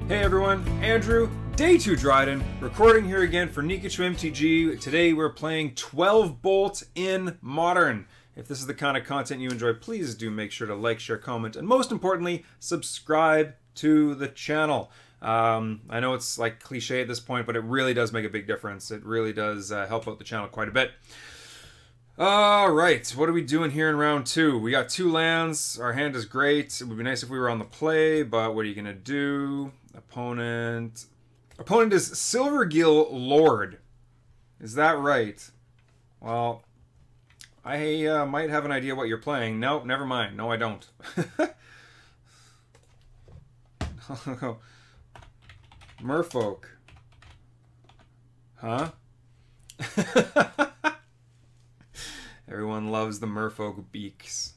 Hey everyone, Andrew, day 2 Dryden, recording here again for Pikachu MTG. Today we're playing 12 Bolt in Modern. If this is the kind of content you enjoy, please do make sure to like, share, comment, and most importantly, subscribe to the channel. I know it's like cliche at this point, but it really does make a big difference. It really does help out the channel quite a bit. Alright, what are we doing here in round 2? We got 2 lands, our hand is great. It would be nice if we were on the play, but what are you going to do? Opponent is Silvergill Lord. Is that right? Well, I might have an idea what you're playing. No, never mind. No, I don't. Merfolk. Huh? Everyone loves the Merfolk beaks.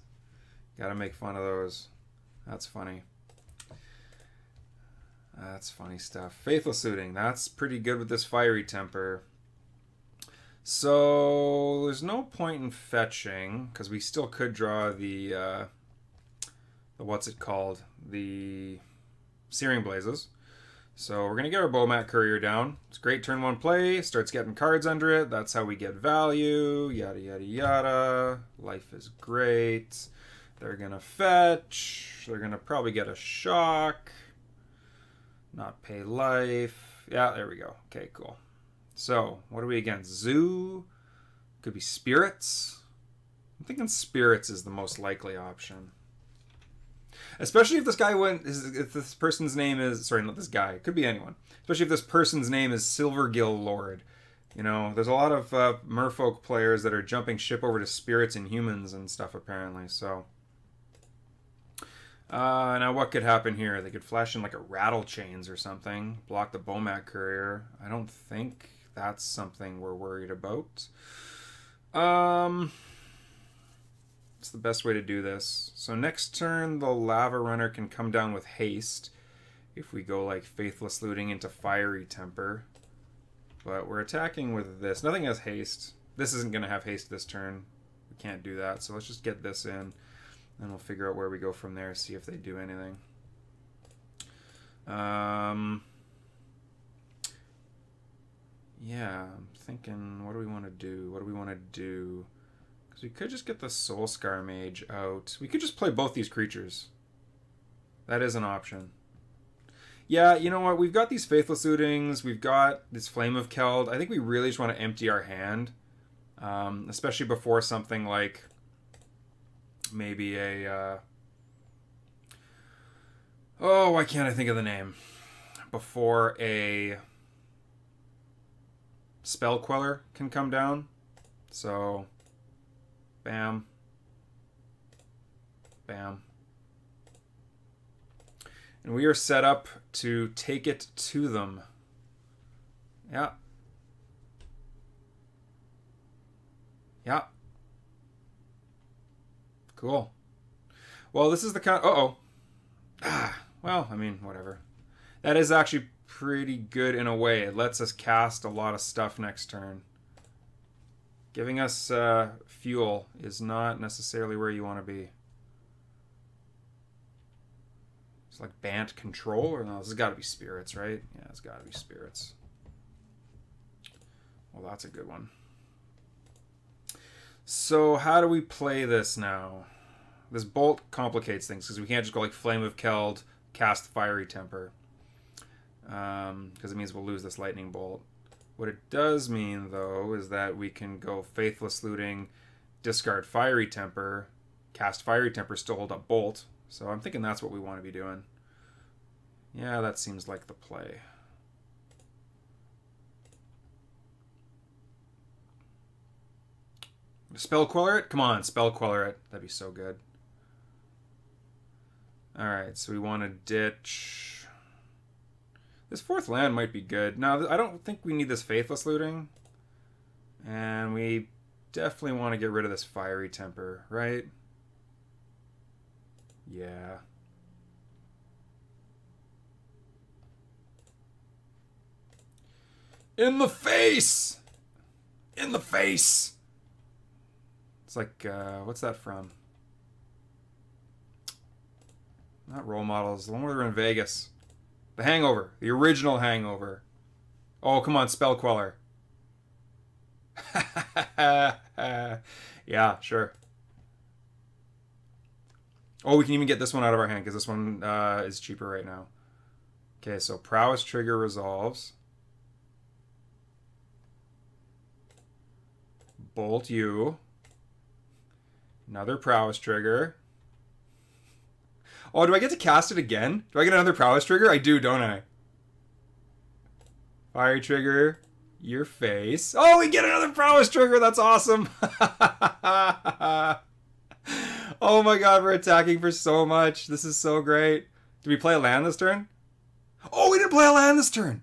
Gotta make fun of those. That's funny. That's funny stuff. Faithless Looting. That's pretty good with this Fiery Temper. So there's no point in fetching because we still could draw the what's it called? The Searing Blazes. So we're gonna get our Bowmat Courier down. It's great turn 1 play. Starts getting cards under it. That's how we get value. Yada yada yada. Life is great. They're gonna fetch. They're gonna probably get a shock. Not pay life. Yeah, there we go. Okay, cool. So, what are we against? Zoo? Could be Spirits? I'm thinking Spirits is the most likely option. Especially if this guy if this person's name is... Sorry, not this guy. It could be anyone. Especially if this person's name is Silvergill Lord. You know, there's a lot of Merfolk players that are jumping ship over to Spirits and Humans and stuff, apparently, so... now what could happen here? They could flash in like a Rattle Chains or something. Block the Bowmat Courier. I don't think that's something we're worried about. What's the best way to do this? So next turn the Lava Runner can come down with haste. If we go like Faithless Looting into Fiery Temper. But we're attacking with this. Nothing has haste. This isn't going to have haste this turn. We can't do that. So let's just get this in. And we'll figure out where we go from there, see if they do anything. Yeah, I'm thinking, what do we want to do? What do we want to do? Because we could just get the Soulscar Mage out. We could just play both these creatures. That is an option. Yeah, you know what? We've got these Faithless Lootings. We've got this Flame of Keld. I think we really just want to empty our hand. Especially before something like... maybe a oh, why can't I think of the name? Before a Spell Queller can come down. So bam, bam, and we are set up to take it to them. Yeah, yeah. Cool. Well, this is the kind... well, I mean, whatever. That is actually pretty good in a way. It lets us cast a lot of stuff next turn. Giving us fuel is not necessarily where you want to be. It's like Bant Control, or no, this has got to be Spirits, right? Yeah, it's got to be Spirits. Well, that's a good one. So how do we play this now? This Bolt complicates things because we can't just go like Flame of Keld, cast Fiery Temper. Because it means we'll lose this Lightning Bolt. What it does mean, though, is that we can go Faithless Looting, discard Fiery Temper, cast Fiery Temper, still hold up Bolt. So I'm thinking that's what we want to be doing. Yeah, that seems like the play. Spell Queller it? Come on, Spell Queller it. That'd be so good. Alright, so we want to ditch... This 4th land might be good. Now, I don't think we need this Faithless Looting. And we definitely want to get rid of this Fiery Temper, right? Yeah. In the face! In the face! It's like, what's that from? Not Role Models. The one where they're in Vegas. The Hangover. The original Hangover. Oh, come on, Spell Queller. Yeah, sure. Oh, we can even get this one out of our hand because this one is cheaper right now. Okay, so Prowess Trigger resolves. Bolt you. Another Prowess Trigger. Oh, do I get to cast it again? Do I get another Prowess Trigger? I do, don't I? Fire Trigger. Your face. Oh, we get another Prowess Trigger. That's awesome. Oh my god, we're attacking for so much. This is so great. Did we play a land this turn? Oh, we didn't play a land this turn.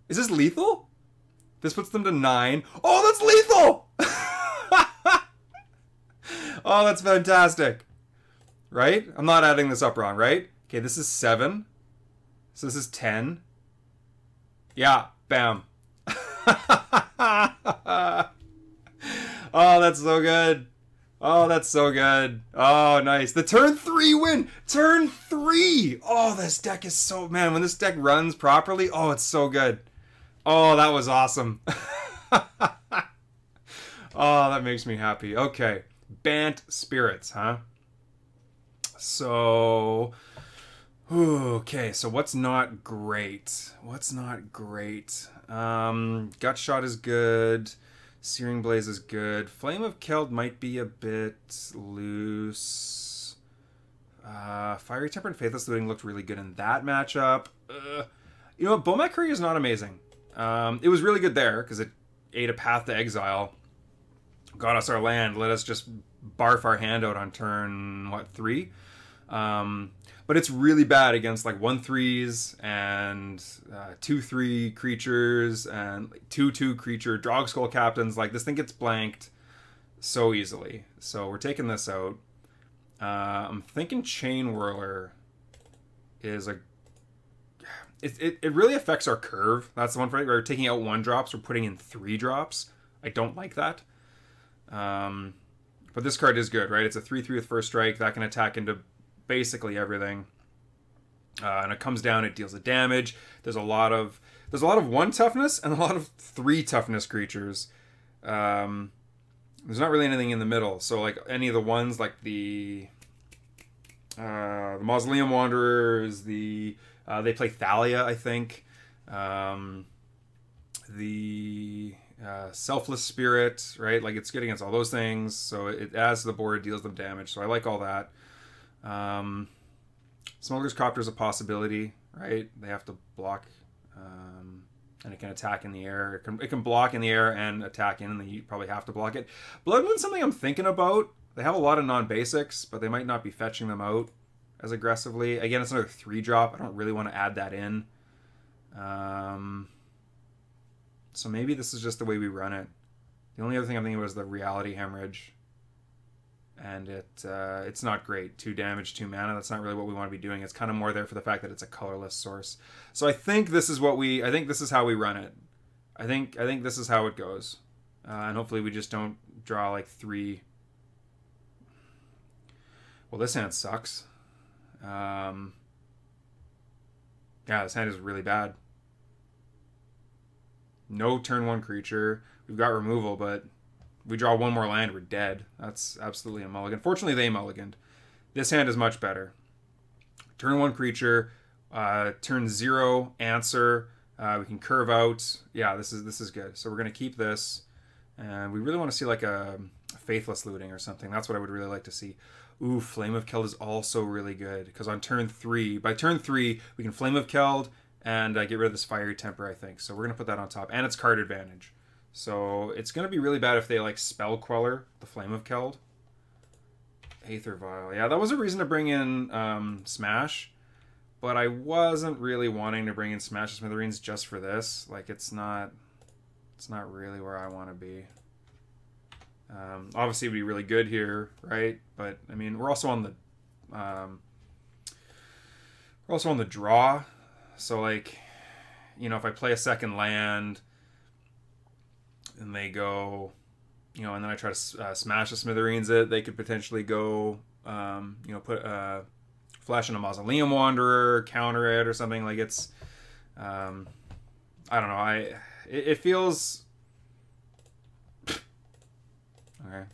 Is this lethal? This puts them to 9. Oh, that's lethal! Oh, that's fantastic. Right? I'm not adding this up wrong, right? Okay, this is 7. So this is 10. Yeah, bam. Oh, that's so good. Oh, that's so good. Oh, nice. The turn 3 win. Turn 3. Oh, this deck is so... Man, when this deck runs properly, oh, it's so good. Oh, that was awesome. Oh, that makes me happy. Okay. Bant Spirits, huh? So... Okay, so what's not great? What's not great? Gut Shot is good. Searing Blaze is good. Flame of Keld might be a bit loose. Fiery Temper and Faithless Looting looked really good in that matchup. You know what? Bowmat Courier is not amazing. It was really good there because it ate a Path to Exile. Got us our land. Let us just barf our hand out on turn, what, 3? But it's really bad against like 1/3s and 2/3 creatures and 2/2 creature Drog Skull Captains. Like, this thing gets blanked so easily. So we're taking this out. I'm thinking Chain Whirler is a... It really affects our curve. That's the one for it. We're taking out 1-drops. We're putting in 3-drops. I don't like that. But this card is good, right? It's a 3/3 with first strike. That can attack into basically everything. And it comes down, it deals the damage. There's a lot of 1 toughness and a lot of 3 toughness creatures. There's not really anything in the middle. So like any of the ones like the Mausoleum Wanderers, they play Thalia, I think. The Selfless Spirit, right? Like, it's good against all those things. So it adds to the board, deals them damage. So I like all that. Smuggler's Copter is a possibility, right? They have to block, and it can attack in the air. It can block in the air and attack in, and then you probably have to block it. Bloodmoon's something I'm thinking about. They have a lot of non-basics, but they might not be fetching them out as aggressively. Again, it's another 3-drop. I don't really want to add that in. So maybe this is just the way we run it. The only other thing I'm thinking about is the Reality Hemorrhage. And it's not great. 2 damage, 2 mana. That's not really what we want to be doing. It's kind of more there for the fact that it's a colorless source. So I think this is I think this is how we run it. I think this is how it goes. And hopefully we just don't draw like 3. Well, this hand sucks. Yeah, this hand is really bad. No turn 1 creature. We've got removal, but we draw 1 more land, we're dead. That's absolutely a mulligan. Fortunately, they mulliganed. This hand is much better. Turn 1 creature, turn 0 answer. We can curve out. Yeah, this is good. So we're gonna keep this, and we really want to see like a Faithless Looting or something. That's what I would really like to see. Ooh, Flame of Keld is also really good because on turn 3, by turn 3, we can Flame of Keld and get rid of this Fiery Temper, I think. So we're gonna put that on top, and it's card advantage. So it's going to be really bad if they like Spell Queller the Flame of Keld. Aether Vial. Yeah, that was a reason to bring in Smash. But I wasn't really wanting to bring in Smash of Smithereens just for this. Like, it's not really where I want to be. Obviously it would be really good here, right? But I mean, we're also on the draw. So like, you know, if I play a second land and they go, you know, and then I try to Smash the Smithereens they could potentially go, you know, put Flash in a Mausoleum Wanderer, counter it or something. Like, it's I don't know. It feels okay.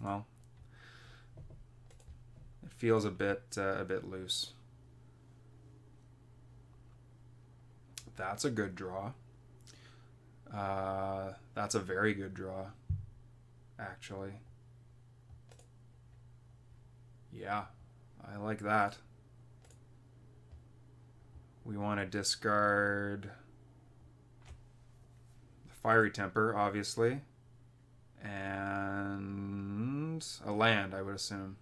Well, it feels a bit loose. That's a good draw. That's a very good draw, actually. Yeah, I like that. We want to discard the Fiery Temper, obviously, and a land, I would assume.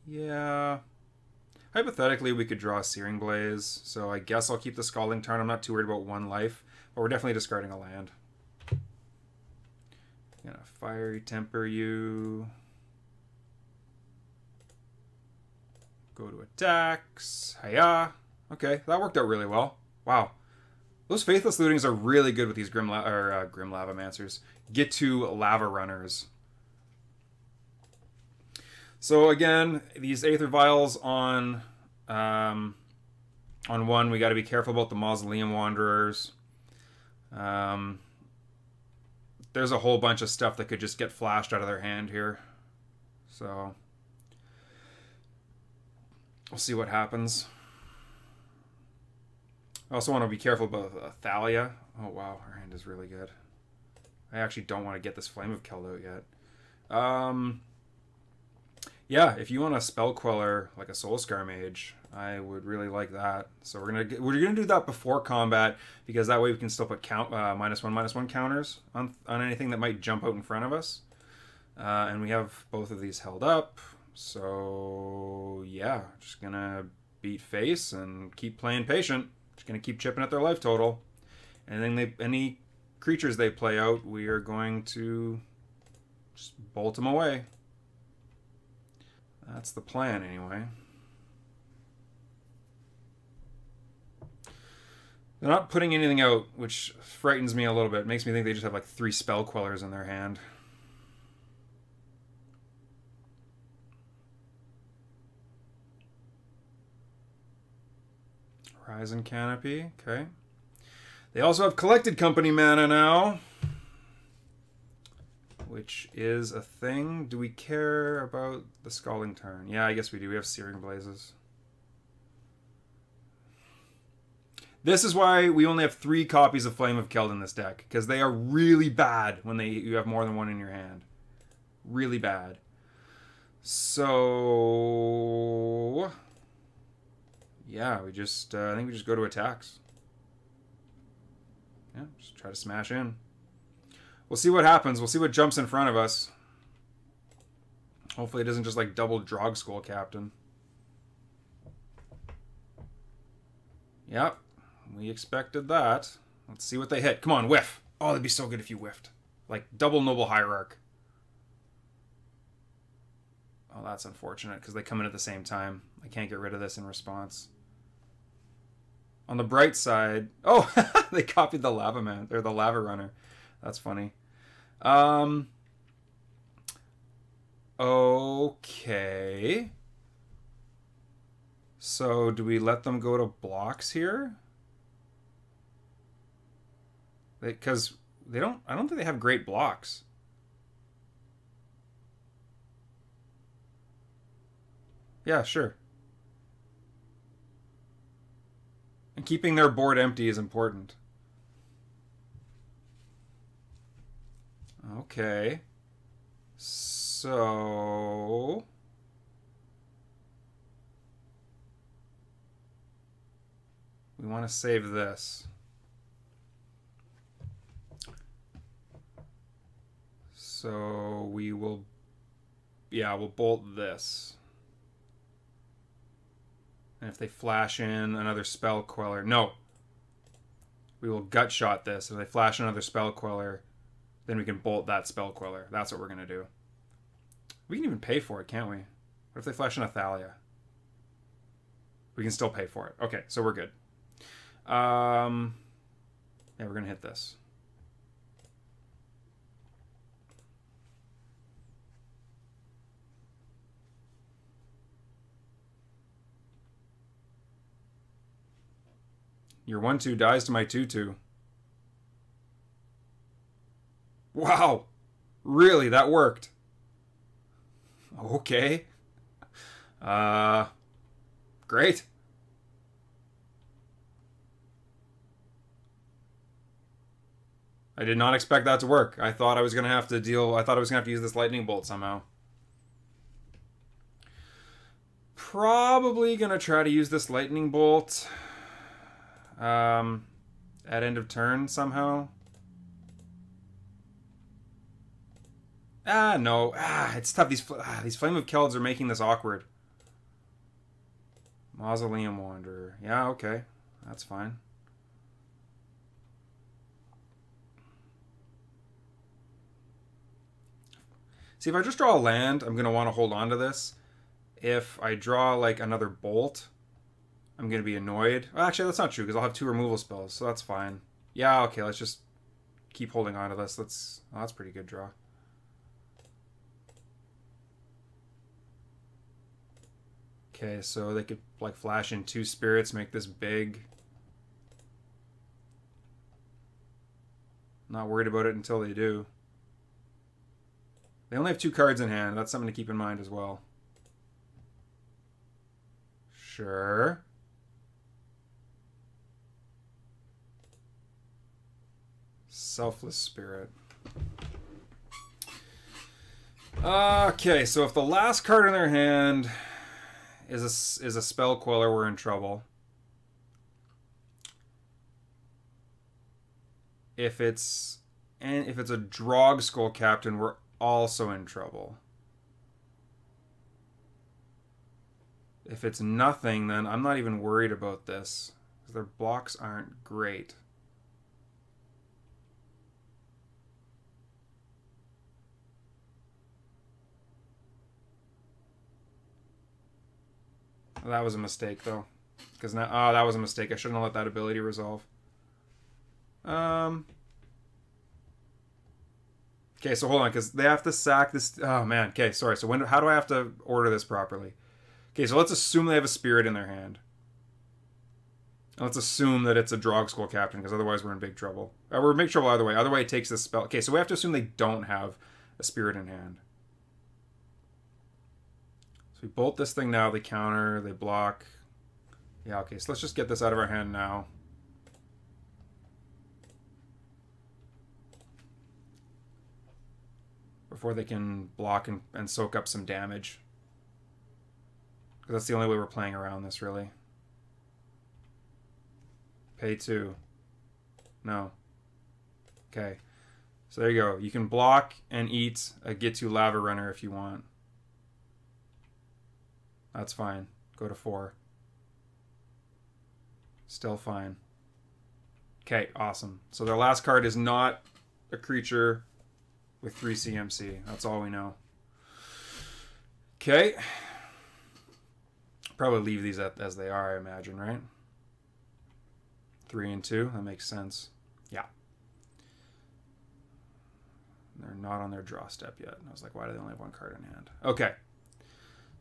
Yeah. Hypothetically, we could draw a Searing Blaze, so I guess I'll keep the Scalding Tarn. I'm not too worried about one life, but we're definitely discarding a land. Gonna Fiery Temper you. Go to attacks. Hiya. Okay, that worked out really well. Wow. Those Faithless Lootings are really good with these Grim Lavamancers. Get to Lava Runners. So again, these Aether Vials on one, we got to be careful about the Mausoleum Wanderers. There's a whole bunch of stuff that could just get flashed out of their hand here. So we'll see what happens. I also want to be careful about Thalia. Oh wow, her hand is really good. I actually don't want to get this Flame of Keld out yet. Yeah, if you want a Spell Queller like a Soulscar Mage, I would really like that. So we're gonna do that before combat, because that way we can still put -1/-1 counters on anything that might jump out in front of us. And we have both of these held up. So yeah, just gonna beat face and keep playing patient. Just gonna keep chipping at their life total. And then any creatures they play out, we are going to just bolt them away. That's the plan, anyway. They're not putting anything out, which frightens me a little bit. It makes me think they just have like 3 Spell Quellers in their hand. Horizon Canopy, okay. They also have Collected Company mana now, which is a thing. Do we care about the Scalding Tarn? Yeah, I guess we do. We have Searing Blazes. This is why we only have 3 copies of Flame of Keld in this deck, because they are really bad when you have more than one in your hand. Really bad. So yeah, we just I think we just go to attacks. Yeah, just try to smash in. We'll see what happens. We'll see what jumps in front of us. Hopefully it isn't just like double Drog School Captain. Yep, we expected that. Let's see what they hit. Come on, whiff. Oh, that'd be so good if you whiffed. Like double Noble Hierarch. Oh, that's unfortunate because they come in at the same time. I can't get rid of this in response. On the bright side, oh, they copied the Lava Man or the Lava Runner. That's funny. Okay. So do we let them go to blocks here? Because they don't. I don't think they have great blocks. Yeah, sure. And keeping their board empty is important. Okay. So we want to save this. So we will, yeah, we'll bolt this. And if they flash in another Spell Queller, no. We will gut shot this. If they flash another Spell Queller, then we can bolt that Spell Queller. That's what we're going to do. We can even pay for it, can't we? What if they flash in a Thalia? We can still pay for it. Okay, so we're good. Yeah, we're going to hit this. Your 1/2 dies to my 2/2. Wow. Really? That worked. Okay. Great. I did not expect that to work. I thought I was going to have to use this lightning bolt somehow. Probably going to try to use this lightning bolt at end of turn somehow. No. It's tough. These Flame of Kelds are making this awkward. Mausoleum Wanderer. Yeah, okay. That's fine. See, if I just draw a land, I'm going to want to hold on to this. If I draw, like, another bolt, I'm going to be annoyed. Well, actually, that's not true, because I'll have 2 removal spells, so that's fine. Yeah, okay, let's just keep holding on to this. That's a pretty good draw. Okay, so they could, like, flash in 2 spirits, make this big. Not worried about it until they do. They only have 2 cards in hand. That's something to keep in mind as well. Sure. Selfless Spirit. Okay, so if the last card in their hand is a Spell Queller, we're in trouble. If it's a Drog Skull Captain, we're also in trouble. If it's nothing, then I'm not even worried about this, because their blocks aren't great. Well, that was a mistake, though. Because now, oh, that was a mistake. I shouldn't have let that ability resolve. Okay, so hold on, because they have to sack this. Oh man. Okay, sorry. So how do I have to order this properly? Okay, so let's assume they have a spirit in their hand. And let's assume that it's a Drog Skull Captain, because otherwise we're in big trouble. We're in big trouble either way. Either way, it takes this spell. Okay, so we have to assume they don't have a spirit in hand. So we bolt this thing now. They counter. They block. Yeah. Okay. So let's just get this out of our hand now. Before they can block and soak up some damage. Because that's the only way we're playing around this, really. Pt.2. No. Okay. So there you go. You can block and eat a Get-To Lava Runner if you want. That's fine. Go to 4. Still fine. Okay, awesome. So their last card is not a creature with 3 CMC. That's all we know. Okay. Probably leave these as they are, I imagine, right? 3 and 2. That makes sense. Yeah. They're not on their draw step yet. And I was like, why do they only have 1 card in hand? Okay.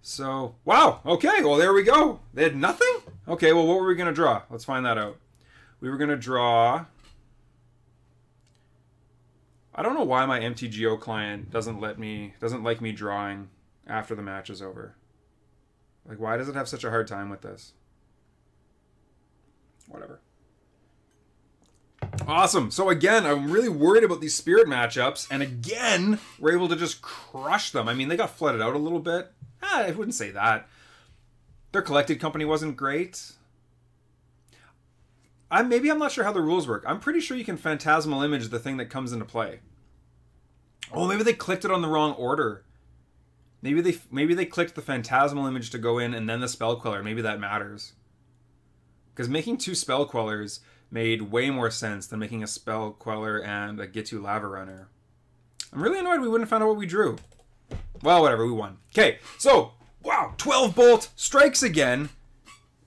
So, wow. Okay, well, there we go. They had nothing? Okay, well, what were we going to draw? Let's find that out. We were going to draw... I don't know why my MTGO client doesn't like me drawing after the match is over. Like, why does it have such a hard time with this? Whatever. Awesome. So again, I'm really worried about these spirit matchups, and again, we're able to just crush them. I mean, they got flooded out a little bit. I wouldn't say that. Their collected company wasn't great. Maybe I'm not sure how the rules work. I'm pretty sure you can Phantasmal Image the thing that comes into play. Oh, maybe they clicked it on the wrong order. Maybe they clicked the Phantasmal Image to go in and then the Spell Queller. Maybe that matters. Because making 2 Spell Quellers made way more sense than making a Spell Queller and a Get-To Lava Runner. I'm really annoyed we wouldn't have found out what we drew. Well, whatever, we won. Okay, so, wow, 12 Bolt strikes again.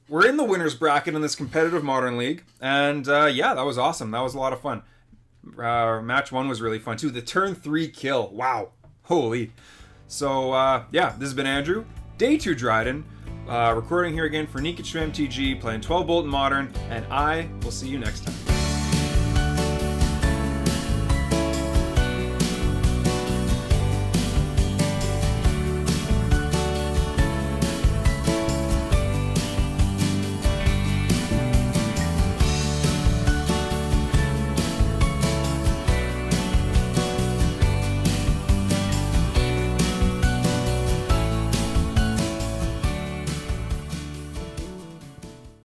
We're in the winner's bracket in this competitive Modern League. And, yeah, that was awesome. That was a lot of fun. Match 1 was really fun, too. The turn 3 kill. Wow. Holy. So, yeah, this has been Andrew. Day 2 Dryden. recording here again for Ep.14, playing 12 Bolt in Modern, and I will see you next time.